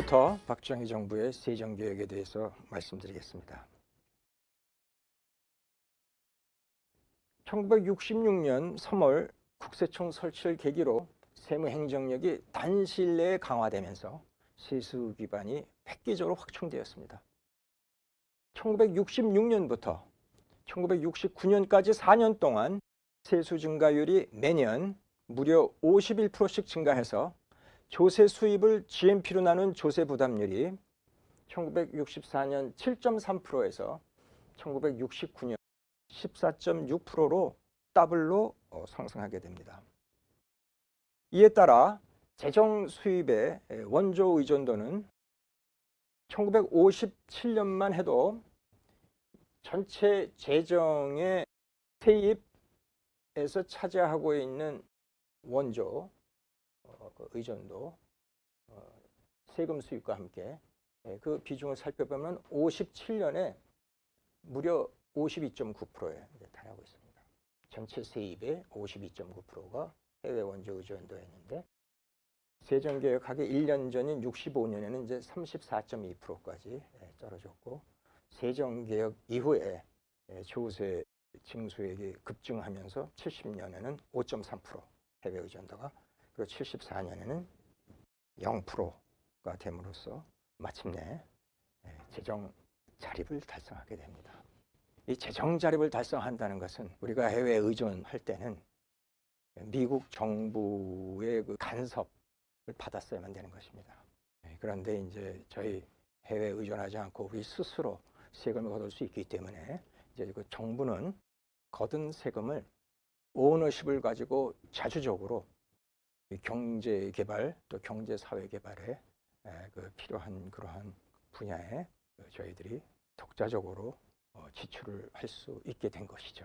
오늘부터 박정희 정부의 세정개혁에 대해서 말씀드리겠습니다. 1966년 3월 국세청 설치를 계기로 세무행정력이 단시일 내에 강화되면서 세수 기반이 획기적으로 확충되었습니다. 1966년부터 1969년까지 4년 동안 세수 증가율이 매년 무려 51%씩 증가해서 조세 수입을 GNP로 나눈 조세 부담률이 1964년 7.3%에서 1969년 14.6%로 더블로 상승하게 됩니다. 이에 따라 재정 수입의 원조 의존도는 1957년만 해도 전체 재정의 세입에서 차지하고 있는 원조 의존도 세금 수입과 함께 그 비중을 살펴보면 57년에 무려 52.9%에 달하고 있습니다. 전체 세입의 52.9%가 해외 원조 의존도였는데 세정개혁하기 1년 전인 65년에는 이제 34.2%까지 떨어졌고 세정개혁 이후에 조세 징수액이 급증하면서 70년에는 5.3% 해외 의존도가 그리고 74년에는 0%가 됨으로써 마침내 재정 자립을 달성하게 됩니다. 이 재정 자립을 달성한다는 것은 우리가 해외 의존할 때는 미국 정부의 그 간섭을 받았어야만 되는 것입니다. 그런데 이제 저희 해외 의존하지 않고 우리 스스로 세금을 거둘 수 있기 때문에 이제 그 정부는 거둔 세금을 오너십을 가지고 자주적으로 경제 개발 또 경제 사회 개발에 필요한 그러한 분야에 저희들이 독자적으로 지출을 할 수 있게 된 것이죠.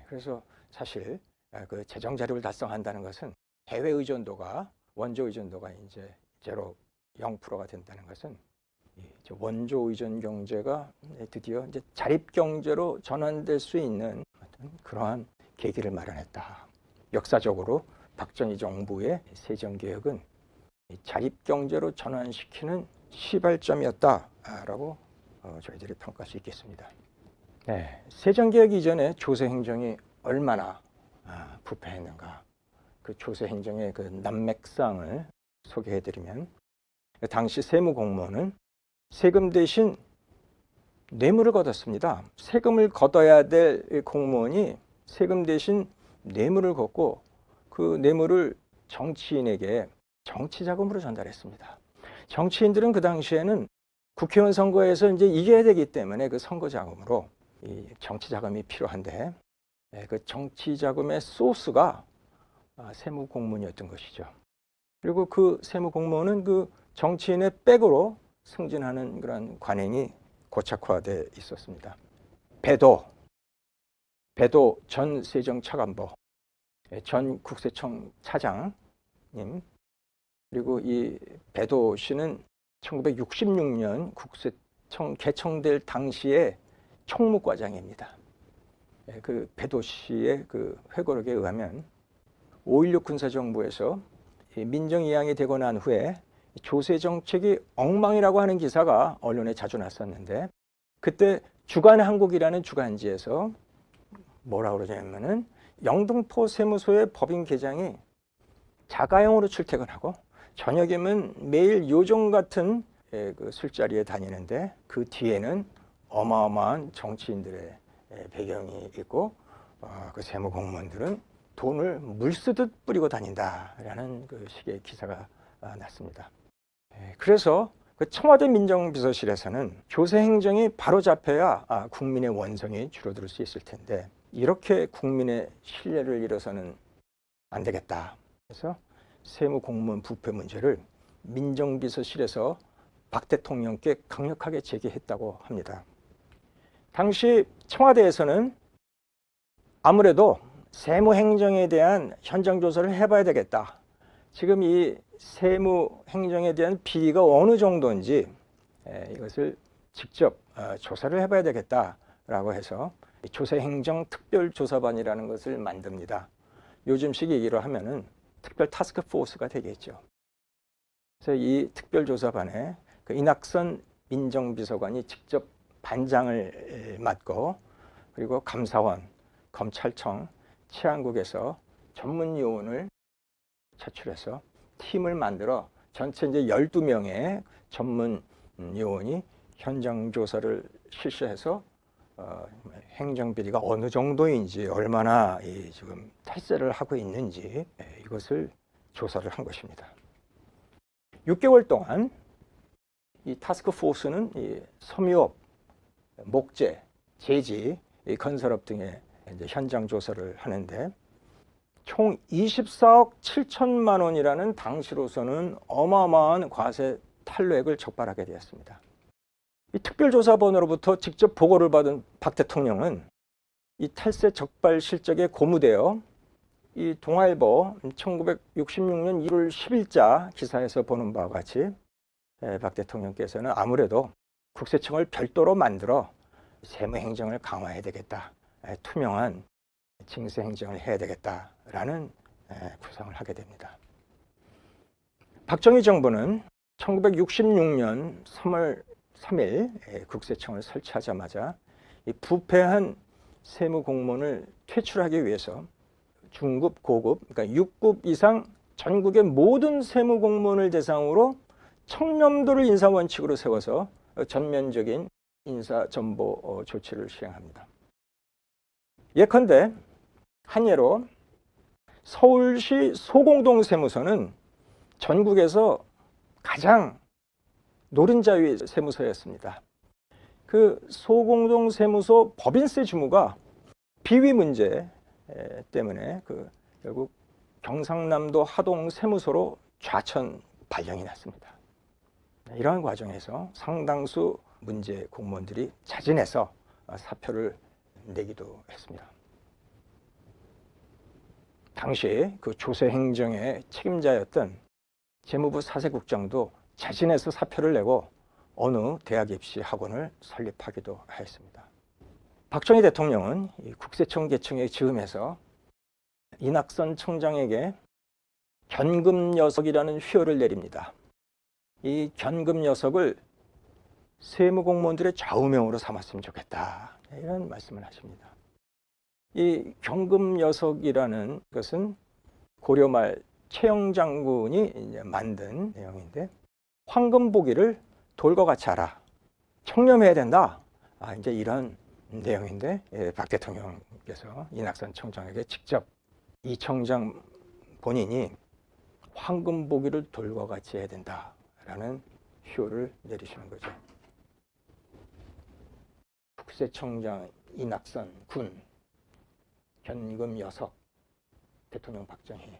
그래서 사실 그 재정 자립을 달성한다는 것은 해외 의존도가 원조 의존도가 이제 제로 0%가 된다는 것은 원조 의존 경제가 드디어 이제 자립 경제로 전환될 수 있는 그러한 계기를 마련했다. 역사적으로 박정희 정부의 세정개혁은 자립 경제로 전환시키는 시발점이었다라고 저희들이 평가할 수 있겠습니다. 세정개혁 이전에 조세행정이 얼마나 부패했는가, 그 조세행정의 그 난맥상을 소개해드리면 당시 세무공무원은 세금 대신 뇌물을 걷었습니다. 세금을 걷어야 될 공무원이 세금 대신 뇌물을 걷고 그 뇌물을 정치인에게 정치자금으로 전달했습니다. 정치인들은 그 당시에는 국회의원 선거에서 이제 이겨야 되기 때문에 그 선거자금으로 이 정치자금이 필요한데 그 정치자금의 소스가 세무공무원이었던 것이죠. 그리고 그 세무공무원은 그 정치인의 백으로 승진하는 그런 관행이 고착화되어 있었습니다. 배도 전 세정차관보, 전 국세청 차장님, 그리고 이 배도 씨는 1966년 국세청 개청될 당시에 총무과장입니다. 그 배도 씨의 그 회고록에 의하면 5.16 군사정부에서 민정이양이 되고 난 후에 조세 정책이 엉망이라고 하는 기사가 언론에 자주 났었는데 그때 주간한국이라는 주간지에서 뭐라고 그러냐면은 영등포 세무소의 법인 계장이 자가용으로 출퇴근하고 저녁이면 매일 요정 같은 그 술자리에 다니는데 그 뒤에는 어마어마한 정치인들의 배경이 있고 그 세무공무원들은 돈을 물쓰듯 뿌리고 다닌다라는 그 식의 기사가 났습니다. 그래서 그 청와대 민정비서실에서는 조세행정이 바로잡혀야 국민의 원성이 줄어들 수 있을 텐데 이렇게 국민의 신뢰를 잃어서는 안 되겠다. 그래서 세무공무원 부패 문제를 민정비서실에서 박 대통령께 강력하게 제기했다고 합니다. 당시 청와대에서는 아무래도 세무행정에 대한 현장조사를 해봐야 되겠다. 지금 이 세무행정에 대한 비리가 어느 정도인지 이것을 직접 조사를 해봐야 되겠다라고 해서 조세행정특별조사반이라는 것을 만듭니다. 요즘식 얘기로 하면은 특별 타스크포스가 되겠죠. 그래서 이 특별조사반에 그 이낙선 민정비서관이 직접 반장을 맡고, 그리고 감사원, 검찰청, 치안국에서 전문 요원을 차출해서 팀을 만들어 전체 이제 12명의 전문 요원이 현장 조사를 실시해서 행정비리가 어느 정도인지, 얼마나 지금 탈세를 하고 있는지 이것을 조사를 한 것입니다. 6개월 동안 이 타스크포스는 이 섬유업, 목재, 제지, 이 건설업 등의 이제 현장 조사를 하는데, 총 24억 7천만 원이라는 당시로서는 어마어마한 과세 탈루액을 적발하게 되었습니다. 이 특별조사본으로부터 직접 보고를 받은 박 대통령은 이 탈세 적발 실적에 고무되어 이 동아일보 1966년 1월 10일자 기사에서 보는 바와 같이 박 대통령께서는 아무래도 국세청을 별도로 만들어 세무행정을 강화해야 되겠다, 투명한 징수행정을 해야 되겠다라는 구상을 하게 됩니다. 박정희 정부는 1966년 3월 3일 국세청을 설치하자마자 이 부패한 세무공무원을 퇴출하기 위해서 중급, 고급, 그러니까 6급 이상 전국의 모든 세무공무원을 대상으로 청렴도를 인사원칙으로 세워서 전면적인 인사전보 조치를 시행합니다. 예컨대 한 예로 서울시 소공동 세무서는 전국에서 가장 노른자위 세무서였습니다. 그 소공동 세무서 법인세 주무가 비위 문제 때문에 결국 경상남도 하동 세무서로 좌천 발령이 났습니다. 이러한 과정에서 상당수 문제 공무원들이 자진해서 사표를 내기도 했습니다. 당시 그 조세 행정의 책임자였던 재무부 사세국장도 자진해서 사표를 내고 어느 대학 입시 학원을 설립하기도 하였습니다. 박정희 대통령은 이 국세청 개청에 즈음해서 이낙선 청장에게 견금여석이라는 휘호를 내립니다. 이 견금여석을 세무공무원들의 좌우명으로 삼았으면 좋겠다, 이런 말씀을 하십니다. 이 견금여석이라는 것은 고려 말 최영 장군이 이제 만든 내용인데, 황금보기를 돌과 같이 하라, 청렴해야 된다, 이제 이런 내용인데, 박 대통령께서 이낙선 청장에게 직접 이 청장 본인이 황금보기를 돌과 같이 해야 된다라는 휘호를 내리시는 거죠. 국세청장 이낙선 군, 견금여석 대통령 박정희.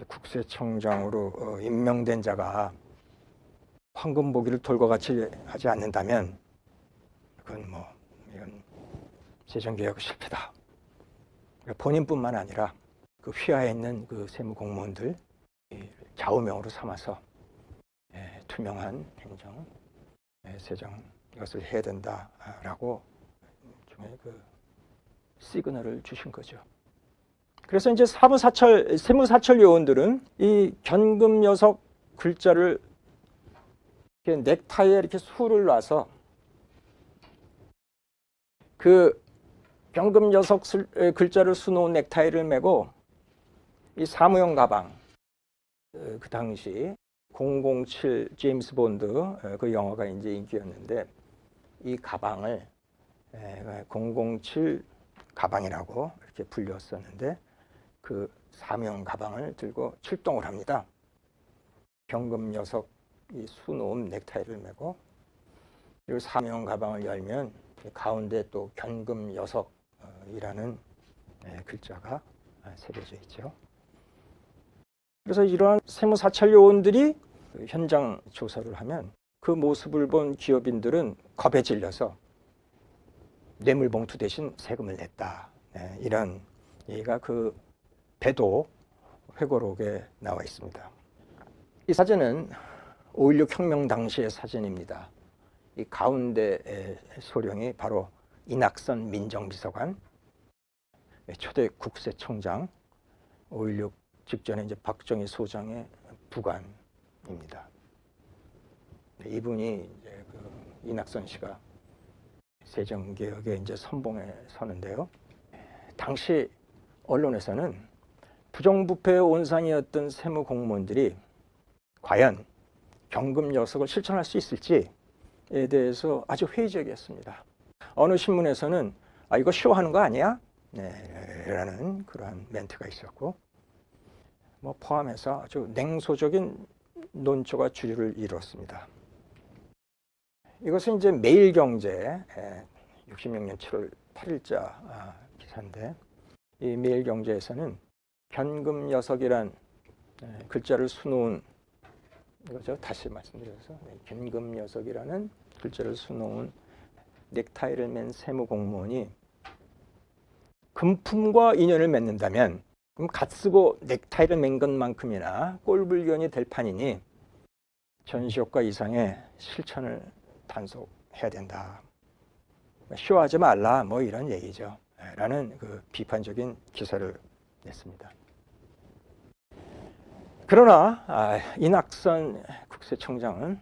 국세청장으로 임명된 자가 황금보기를 돌과 같이 하지 않는다면 그건 이건 재정개혁 실패다. 본인뿐만 아니라 그 휘하에 있는 그 세무공무원들 좌우명으로 삼아서 투명한 행정, 세정, 이것을 해야 된다라고 중에 그 시그널을 주신 거죠. 그래서 이제 세무사철 요원들은 이 견금여석 글자를 이렇게 넥타이에 이렇게 수를 놔서 그 견금여석 글자를 수놓은 넥타이를 메고 이 사무용 가방, 그 당시 007 제임스 본드 그 영화가 이제 인기였는데, 이 가방을 007 가방이라고 이렇게 불렸었는데, 그 사무용 가방을 들고 출동을 합니다. 견금여석 이 수놓은 넥타이를 메고, 그리고 사무용 가방을 열면 가운데 또 견금여석이라는 글자가 새겨져 있죠. 그래서 이러한 세무사찰 요원들이 현장 조사를 하면 그 모습을 본 기업인들은 겁에 질려서 뇌물봉투 대신 세금을 냈다. 이런 얘기가 그 배도 회고록에 나와 있습니다. 이 사진은 5.16 혁명 당시의 사진입니다. 이 가운데 소령이 바로 이낙선 민정비서관, 초대 국세청장, 5.16 직전에 이제 박정희 소장의 부관입니다. 이분이 이제 이낙선 씨가 세정개혁에 이제 선봉에 서는데요. 당시 언론에서는 부정부패의 온상이었던 세무공무원들이 과연 경금 여석을 실천할 수 있을지에 대해서 아주 회의적이었습니다. 어느 신문에서는 이거 쇼하는 거 아니야? 네, 라는 그러한 멘트가 있었고, 포함해서 아주 냉소적인 논조가 주류를 이뤘습니다. 이것은 이제 매일경제 66년 7월 8일자 기사인데, 이 매일경제에서는 견금 여석이란 글자를 수놓은 이거죠. 다시 말씀드려서 견금 여석이라는 글자를 수놓은 넥타이를 맨 세무공무원이 금품과 인연을 맺는다면 그럼 갓 쓰고 넥타이를 맨 것만큼이나 꼴불견이 될 판이니 전시효과 이상의 실천을 단속해야 된다. 쇼하지 말라 이런 얘기죠. 라는 그 비판적인 기사를 냈습니다. 그러나 이낙선 국세청장은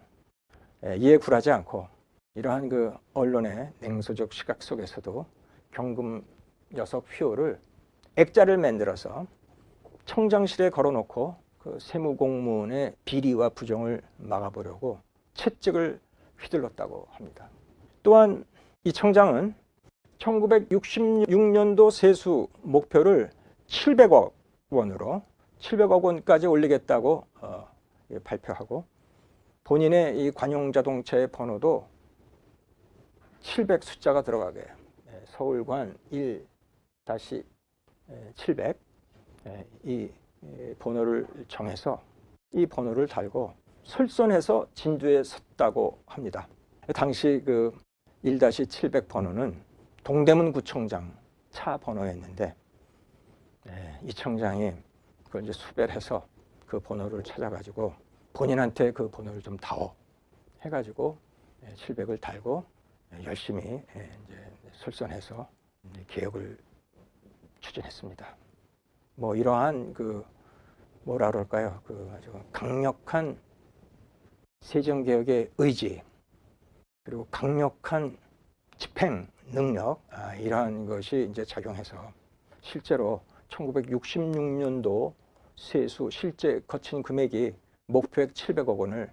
이에 굴하지 않고 이러한 그 언론의 냉소적 시각 속에서도 경금 여석 휘호를 액자를 만들어서 청장실에 걸어놓고 그 세무공무원의 비리와 부정을 막아보려고 채찍을 휘둘렀다고 합니다. 또한 이 청장은 1966년도 세수 목표를 700억 원으로 700억 원까지 올리겠다고 발표하고 본인의 이 관용자동차의 번호도 700 숫자가 들어가게 서울관 1-700 이 번호를 정해서 이 번호를 달고 설선해서 진두에 섰다고 합니다. 당시 그 1-700 번호는 동대문 구청장 차 번호였는데 이 청장이 그걸 이제 수배해서 그 번호를 찾아가지고 본인한테 그 번호를 좀 다오 해가지고 700을 달고 열심히 이제 설선해서 개혁을 추진했습니다. 이러한 그 뭐라 그럴까요? 그 아주 강력한 세정개혁의 의지 그리고 강력한 집행 능력 이러한 것이 이제 작용해서 실제로 1966년도 세수 실제 거친 금액이 목표액 700억 원을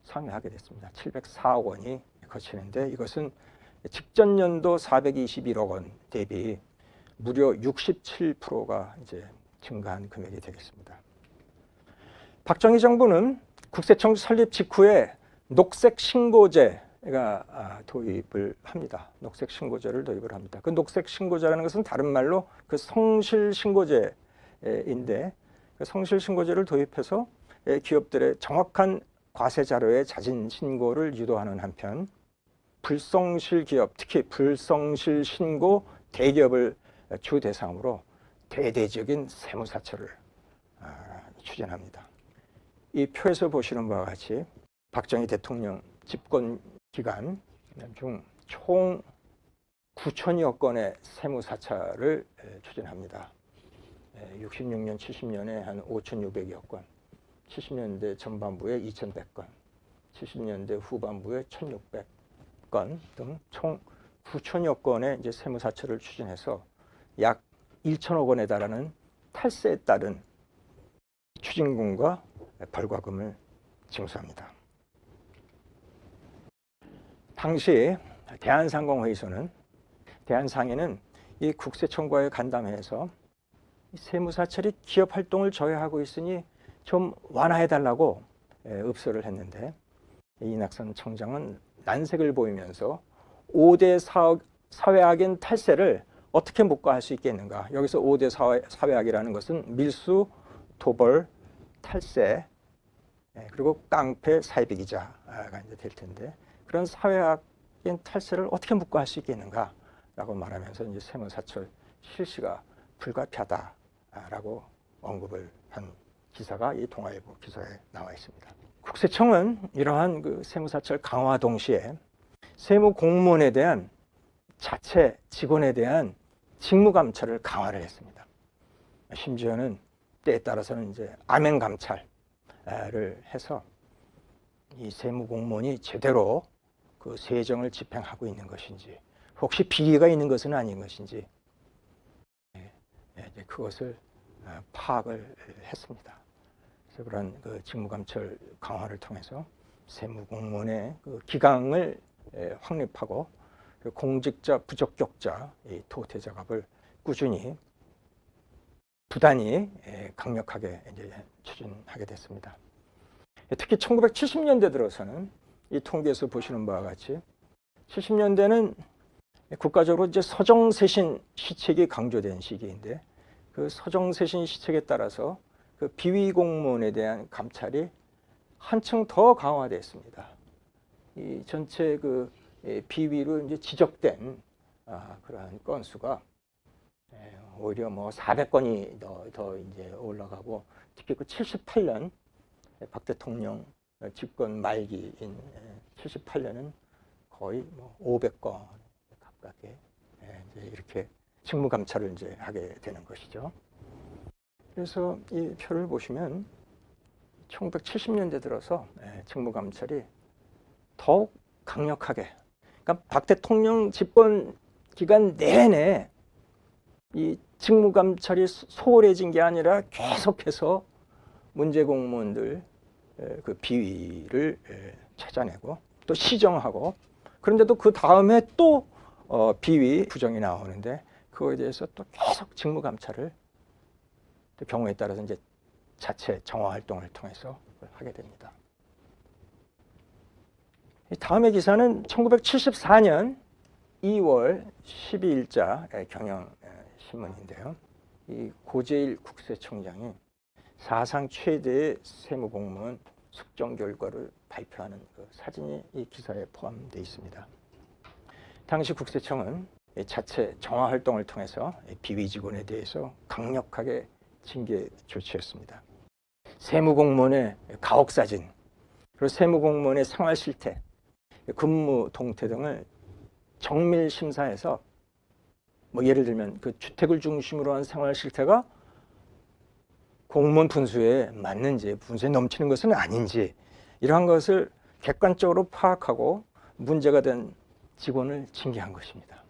상회하게 됐습니다. 704억 원이 거치는데 이것은 직전 연도 421억 원 대비 무려 67%가 이제 증가한 금액이 되겠습니다. 박정희 정부는 국세청 설립 직후에 녹색신고제가 도입을 합니다. 녹색신고제를 도입을 합니다. 그 녹색신고제라는 것은 다른 말로 그 성실신고제인데 그 성실신고제를 도입해서 기업들의 정확한 과세자료의 자진신고를 유도하는 한편 불성실 기업, 특히 불성실 신고 대기업을 주 대상으로 대대적인 세무사처를 추진합니다. 이 표에서 보시는 바와 같이 박정희 대통령 집권 기간 중 총 9천여 건의 세무사찰을 추진합니다. 66년, 70년에 한 5,600여 건, 70년대 전반부에 2,100건, 70년대 후반부에 1,600건 등 총 9천여 건의 이제 세무사찰을 추진해서 약 1천억 원에 달하는 탈세에 따른 추징금과 벌과금을 징수합니다. 당시 대한상해는 이 국세청과의 간담회에서 세무사찰이 기업 활동을 저해하고 있으니 좀 완화해달라고 읍소를 했는데 이낙선 청장은 난색을 보이면서 5대 사회악인 탈세를 어떻게 묵과할 수 있겠는가. 여기서 5대 사회악이라는 것은 밀수, 도벌, 탈세, 그리고 깡패, 사이비기자가 이제 될 텐데 그런 사회악인 탈세를 어떻게 묵과할 수 있겠는가라고 말하면서 이제 세무사찰 실시가 불가피하다라고 언급을 한 기사가 이 동아일보 기사에 나와 있습니다. 국세청은 이러한 그 세무사찰 강화 동시에 세무 공무원에 대한 자체 직원에 대한 직무 감찰을 강화를 했습니다. 심지어는 때에 따라서는 이제 암행 감찰, 해서 이 세무공무원이 제대로 그 세정을 집행하고 있는 것인지, 혹시 비리가 있는 것은 아닌 것인지, 그것을 파악을 했습니다. 그래서 그런 그 직무감찰 강화를 통해서 세무공무원의 그 기강을 확립하고 공직자, 부적격자, 이 토태 작업을 꾸준히 부단히 강력하게 이제 추진하게 됐습니다. 특히 1970년대 들어서는 이 통계에서 보시는 바와 같이 70년대는 국가적으로 이제 서정세신 시책이 강조된 시기인데, 그 서정세신 시책에 따라서 그 비위 공무원에 대한 감찰이 한층 더 강화됐습니다. 이 전체 그 비위로 이제 지적된 그러한 건수가 오히려 뭐 400건이 더 이제 올라가고, 특히 그 78년 박 대통령 집권 말기인 78년은 거의 뭐 500건 가깝게 이제 이렇게 직무 감찰을 이제 하게 되는 것이죠. 그래서 이 표를 보시면 1970년대 들어서 직무 감찰이 더욱 강력하게, 그러니까 박 대통령 집권 기간 내내 이 직무 감찰이 소홀해진 게 아니라 계속해서 문제 공무원들 그 비위를 찾아내고 또 시정하고, 그런데도 그 다음에 또 비위 부정이 나오는데 그거에 대해서 또 계속 직무 감찰을 또 경우에 따라서 이제 자체 정화 활동을 통해서 하게 됩니다. 다음의 기사는 1974년 2월 12일자 경향신문인데요. 이 고재일 국세청장이 사상 최대의 세무공무원 숙정 결과를 발표하는 그 사진이 이 기사에 포함되어 있습니다. 당시 국세청은 자체 정화 활동을 통해서 비위 직원에 대해서 강력하게 징계 조치했습니다. 세무공무원의 가혹사진, 그리고 세무공무원의 생활 실태, 근무 동태 등을 정밀 심사해서, 뭐 예를 들면 그 주택을 중심으로 한 생활 실태가 공무원 분수에 맞는지, 분수에 넘치는 것은 아닌지, 이러한 것을 객관적으로 파악하고 문제가 된 직원을 징계한 것입니다.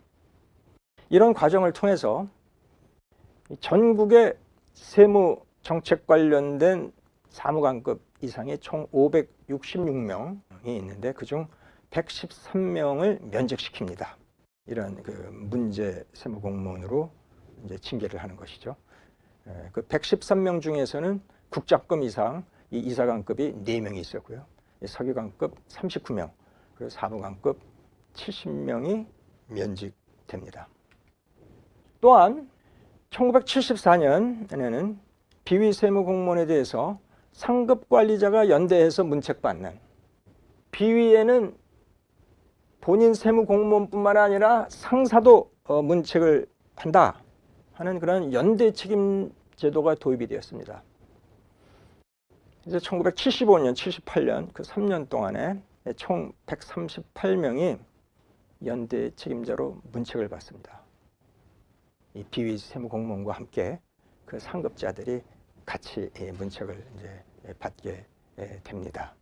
이런 과정을 통해서 전국의 세무 정책 관련된 사무관급 이상의 총 566명이 있는데 그중 113명을 면직시킵니다. 이런 그 문제 세무공무원으로 이제 징계를 하는 것이죠. 그 113명 중에서는 국장급 이상 이 이사관급이 4명이 있었고요. 서기관급 39명, 그리고 사무관급 70명이 면직됩니다. 또한 1974년에는 비위 세무공무원에 대해서 상급 관리자가 연대해서 문책받는, 비위에는 본인 세무공무원뿐만 아니라 상사도 문책을 한다 하는 그런 연대 책임 제도가 도입이 되었습니다. 이제 1975년, 78년 그 3년 동안에 총 138명이 연대 책임자로 문책을 받습니다. 이 비위 세무공무원과 함께 그 상급자들이 같이 문책을 이제 받게 됩니다.